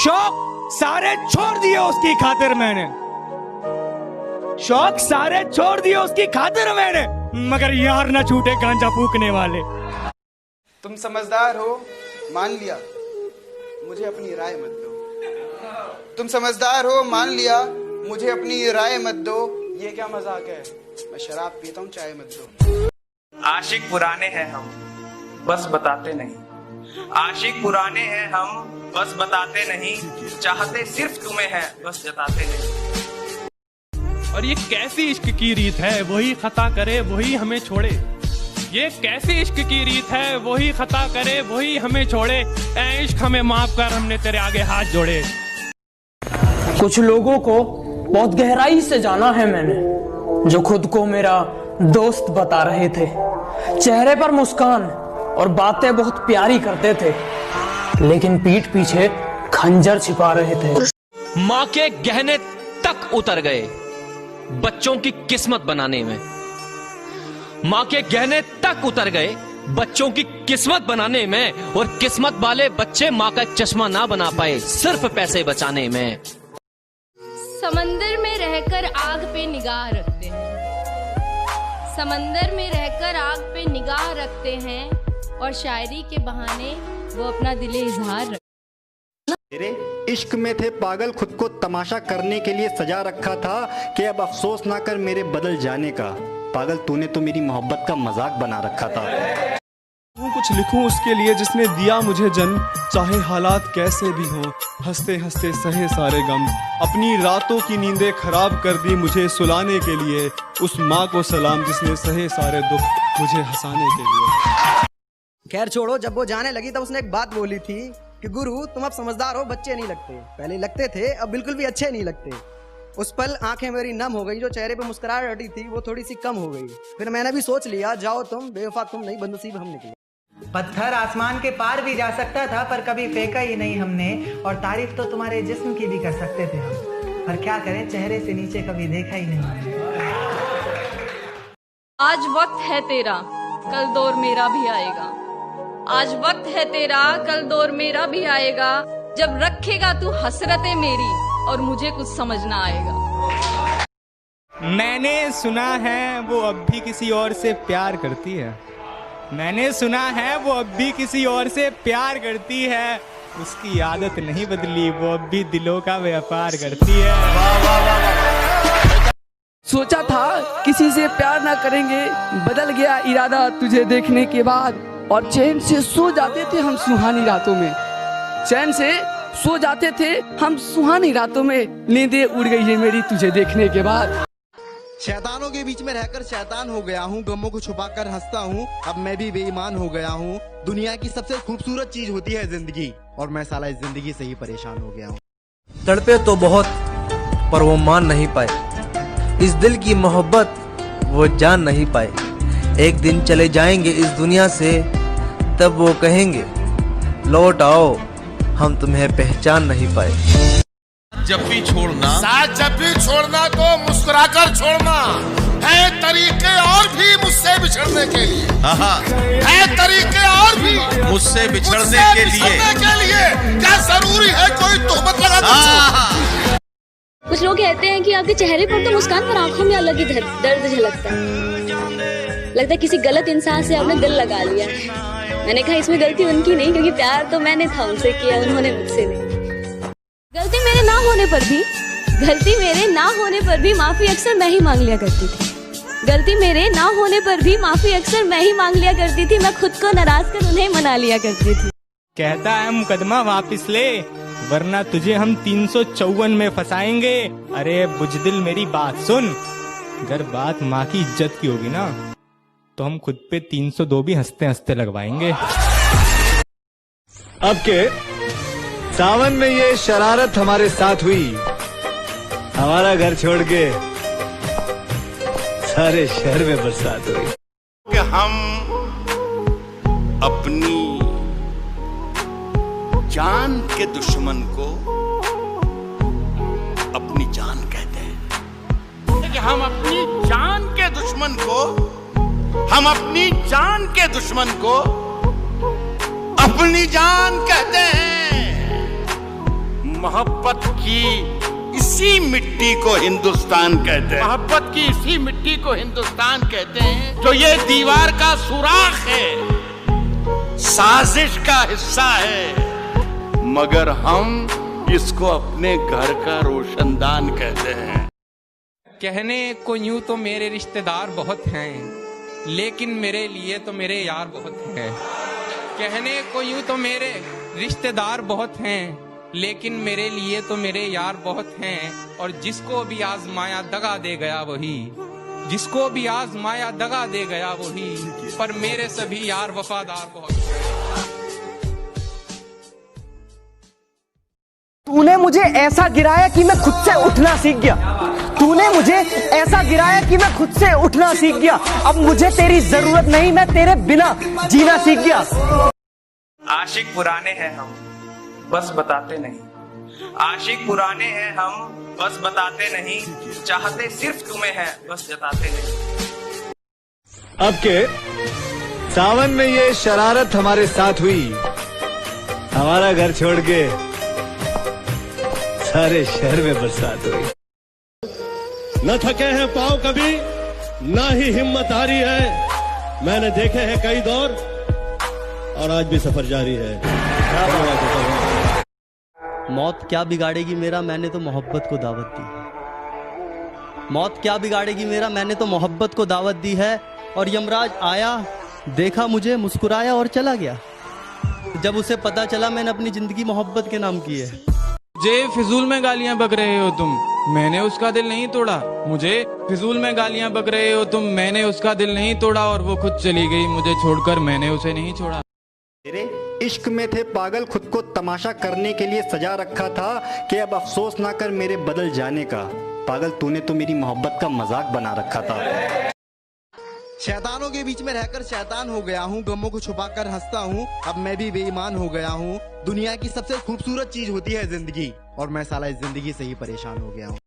शौक सारे छोड़ दिए उसकी खातिर मैंने, शौक सारे छोड़ दिए उसकी खातिर मैंने, मगर यार ना छूटे गांजा फूकने वाले। तुम समझदार हो मान लिया, मुझे अपनी राय मत दो। तुम समझदार हो मान लिया, मुझे अपनी राय मत दो। ये क्या मजाक है, मैं शराब पीता हूँ चाय मत दो। आशिक पुराने हैं हम बस बताते नहीं, आशिक पुराने हैं हम बस बताते नहीं, चाहते सिर्फ तुम्हें है बस जताते नहीं। और ये कैसी इश्क की रीत है, वही खता करे वही हमें छोड़े। ये कैसी इश्क की रीत है, वही खता करे वही हमें छोड़े। ऐ इश्क हमें माफ कर, हमने तेरे आगे हाथ जोड़े। कुछ लोगों को बहुत गहराई से जाना है मैंने, जो खुद को मेरा दोस्त बता रहे थे। चेहरे पर मुस्कान और बातें बहुत प्यारी करते थे, लेकिन पीठ पीछे खंजर छिपा रहे थे। माँ के गहने तक उतर गए बच्चों की किस्मत बनाने में, माँ के गहने तक उतर गए बच्चों की किस्मत बनाने में, और किस्मत वाले बच्चे माँ का चश्मा ना बना पाए सिर्फ पैसे बचाने में। समंदर में रहकर आग पे निगाह रखते हैं, समंदर में रहकर आग पे निगाह रखते हैं, और शायरी के बहाने वो अपना दिले इजहार रखते। तेरे इश्क में थे पागल, खुद को तमाशा करने के लिए सजा रखा था कि अब अफसोस ना कर मेरे बदल जाने का। पागल तूने तो मेरी मोहब्बत का मजाक बना रखा था। कुछ लिखूं उसके लिए जिसने दिया मुझे जन्म, चाहे हालात कैसे भी हों, हंसते हंसते सहे सारे गम। अपनी रातों की नींदें खराब कर दी मुझे सुलाने के लिए, उस माँ को सलाम जिसने सहे सारे दुख मुझे हंसाने के लिए। खैर छोड़ो, जब वो जाने लगी तब उसने एक बात बोली थी कि गुरु तुम अब समझदार हो, बच्चे नहीं लगते। पहले लगते थे, अब बिल्कुल भी अच्छे नहीं लगते। उस पल आंखें मेरी नम हो गई, जो चेहरे पे मुस्कुराहट हटी थी वो थोड़ी सी कम हो गई। फिर मैंने भी सोच लिया, जाओ तुम, बेवफा तुम नहीं, बदनसीब हम निकले। पत्थर आसमान के पार भी जा सकता था, पर कभी फेंका ही नहीं हमने, और तारीफ तो तुम्हारे जिस्म की भी कर सकते थे हम, पर क्या करें चेहरे से नीचे कभी देखा ही नहीं। आज वक्त है तेरा, कल दौर मेरा भी आएगा। आज वक्त है तेरा, कल दौर मेरा भी आएगा। जब रखेगा तू हसरतें मेरी, और मुझे कुछ समझ ना आएगा। मैंने सुना है वो अब भी किसी और से प्यार करती है, मैंने सुना है वो अब भी किसी और से प्यार करती है। उसकी आदत नहीं बदली, वो अब भी दिलों का व्यापार करती है। सोचा था किसी से प्यार ना करेंगे, बदल गया इरादा तुझे देखने के बाद। और चैन से सो जाते थे हम सुहानी रातों में, चैन से सो जाते थे हम सुहानी रातों में। नींदें उड़ गई है मेरी तुझे देखने के बाद। शैतानों के बीच में रहकर शैतान हो गया हूँ, गमों को छुपाकर हंसता हूँ, अब मैं भी बेईमान हो गया हूँ। दुनिया की सबसे खूबसूरत चीज होती है जिंदगी, और मैं साला इस जिंदगी से ही परेशान हो गया हूँ। तड़पे तो बहुत पर वो मान नहीं पाए, इस दिल की मोहब्बत वो जान नहीं पाए। एक दिन चले जाएंगे इस दुनिया से, तब वो कहेंगे लौट आओ, हम तुम्हें पहचान नहीं पाए। जब भी छोड़ना साथ, जब भी छोड़ना तो मुस्कुराकर छोड़ना। है तरीके और भी मुझसे बिछड़ने के लिए, है तरीके और भी मुझसे बिछड़ने के लिए। क्या जरूरी है कोई तोहमत लगा? कुछ लोग कहते हैं कि आपके चेहरे पर तो मुस्कान, पर आंखों में अलग ही दर्द झलकता है। लगता है किसी गलत इंसान से आपने दिल लगा लिया है। मैंने कहा इसमें गलती उनकी नहीं, क्योंकि प्यार तो मैंने था उनसे किया, उन्होंने मुझसे नहीं। गलती मेरे ना होने पर भी, गलती मेरे ना होने पर भी माफी अक्सर मैं ही मांग लिया करती थी। गलती मेरे ना होने पर भी माफी अक्सर मैं ही मांग लिया करती थी। मैं खुद को नाराज कर उन्हें मना लिया करती थी। कहता है मुकदमा वापस ले, वरना तुझे हम 354 में फंसाएंगे। अरे बुजदिल मेरी बात सुन, अगर बात माँ की इज्जत की होगी ना, तो हम खुद पे 302 भी हंसते हंसते लगवाएंगे। अब के सावन में ये शरारत हमारे साथ हुई, हमारा घर छोड़ के सारे शहर में बरसात हुई। कि हम अपनी जान के दुश्मन को अपनी जान कहते हैं। कि हम अपनी जान के दुश्मन को, हम अपनी जान के दुश्मन को अपनी जान कहते हैं। मोहब्बत की इसी मिट्टी को हिंदुस्तान कहते हैं। मोहब्बत की इसी मिट्टी को हिंदुस्तान कहते हैं। जो ये दीवार का सुराख है, साजिश का हिस्सा है, मगर हम इसको अपने घर का रोशनदान कहते हैं। कहने को यूं तो मेरे रिश्तेदार बहुत हैं, लेकिन मेरे लिए तो मेरे यार बहुत हैं। कहने को यूं तो मेरे रिश्तेदार बहुत हैं, लेकिन मेरे लिए तो मेरे यार बहुत हैं। और जिसको भी आजमाया दगा दे गया वही, जिसको भी आजमाया दगा दे गया वही, पर मेरे सभी यार वफादार बहुत हैं। तूने मुझे ऐसा गिराया कि मैं खुद से उठना सीख गया। तूने मुझे ऐसा गिराया कि मैं खुद से उठना सीख गया। अब मुझे तेरी जरूरत नहीं, मैं तेरे बिना जीना सीख गया। आशिक पुराने हैं हम, बस बताते नहीं। आशिक पुराने हैं हम, बस बताते नहीं। चाहते सिर्फ तुम्हें हैं, बस जताते नहीं। अब के सावन में ये शरारत हमारे साथ हुई, हमारा घर छोड़ के सारे शहर में बरसात हुई। न थके हैं पांव कभी, ना ही हिम्मत हारी है। मैंने देखे हैं कई दौर और आज भी सफर जारी है। मौत क्या बिगाड़ेगी मेरा, मैंने तो मोहब्बत को दावत दी है। मौत क्या बिगाड़ेगी मेरा, मैंने तो मोहब्बत को दावत दी है। और यमराज आया, देखा मुझे, मुस्कुराया और चला गया। जब उसे पता चला मैंने अपनी जिंदगी मोहब्बत के नाम की है। मुझे फिजूल में गालियां बक रहे हो तुम, मैंने उसका दिल नहीं तोड़ा। मुझे फिजूल में गालियां बक रहे हो तुम, मैंने उसका दिल नहीं तोड़ा। और वो खुद चली गई मुझे छोड़कर, मैंने उसे नहीं छोड़ा। तेरे इश्क में थे पागल, खुद को तमाशा करने के लिए सजा रखा था कि अब अफसोस ना कर मेरे बदल जाने का। पागल तूने तो मेरी मोहब्बत का मजाक बना रखा था। शैतानों के बीच में रहकर शैतान हो गया हूँ, गमों को छुपाकर हंसता हूँ। अब मैं भी बेईमान हो गया हूँ। दुनिया की सबसे खूबसूरत चीज होती है जिंदगी, और मैं साला इस जिंदगी से ही परेशान हो गया हूँ।